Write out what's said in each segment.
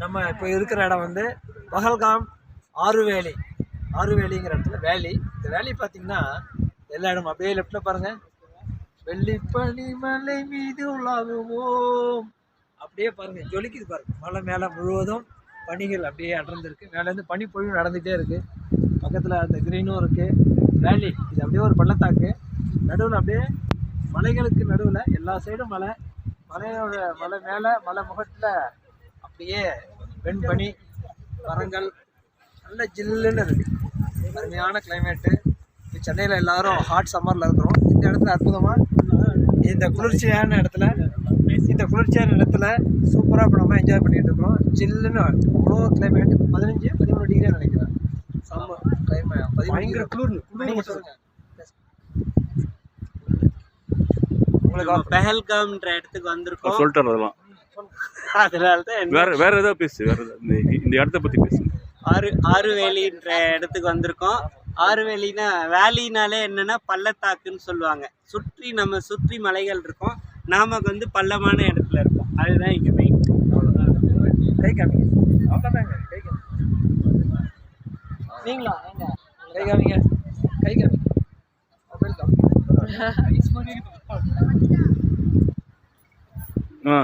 நம்ம இப்போ இருக்கிற இடம் வந்து பஹல்காம் ஆறுவேலிங்கிற இடத்துல வேலி. இந்த வேலி பார்த்தீங்கன்னா எல்லா இடமும் அப்படியே லெஃப்டில் பாருங்கள், வெள்ளிப்பனி மலை மீது உலாவுவோம் அப்படியே பாருங்கள், ஜொலிக்குது பாருங்கள். மலை மேலே முழுவதும் பனிகள் அப்படியே அடர்ந்துருக்கு. மேலேருந்து பனி பொழிவு நடந்துகிட்டே இருக்குது. பக்கத்தில் அந்த கிரீனும் இருக்குது. வேலி இது அப்படியே ஒரு பள்ளத்தாக்கு. நடுவில் அப்படியே மலைகளுக்கு நடுவில் எல்லா சைடும் மலை மலை மேலே மலை முகத்தில் அப்படியே வெண்பனி மரங்கள் நல்ல ஜில்லுன்னு இருக்குது. அருமையான கிளைமேட்டு. இப்போ சென்னையில் எல்லோரும் ஹாட் சம்மரில் இருக்கிறோம். இந்த இடத்துல அற்புதமாக இந்த குளிர்ச்சியான இடத்துல சூப்பராக இப்போ நம்ம என்ஜாய் பண்ணிகிட்டு இருக்கிறோம். ஜில்லுன்னு அவ்வளோ கிளைமேட். 15-13 டிகிரி நினைக்கிறேன். சம்மர் கிளைமேட் 15 குளிர். நீங்கள் சொல்லுங்கள். பெஹல்காம்ன்ற இடத்துக்கு வந்திருக்கோம் சொல்லிட்டு அதெல்லாம். அதனால தான் வேற ஏதாவது பேசு, வேற இந்த இடத்த பற்றி பேசு. ஆறுவேலின்ற இடத்துக்கு வந்திருக்கோம். ஆறுவேலினா வேலினாலே என்னன்னா பள்ளத்தாக்குன்னு சொல்லுவாங்க. நம்ம சுற்றி மலைகள் இருக்கும், நாம வந்து பள்ளமான இடத்துல இருக்கோம். அதுதான் இங்கே மெயின். கை காமிங்க. அவ்வளோதாங்க. கை காமிங்க. நீங்களா கை காமிங்க. கை காமிங்க. மொபைல் காமிங்க.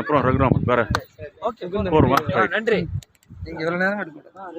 அப்புறம் ரகுராமன் வேற. ஓகே, போருமா? நன்றி. நீங்கள் இவ்வளோ நேரம் எடுக்கணும்.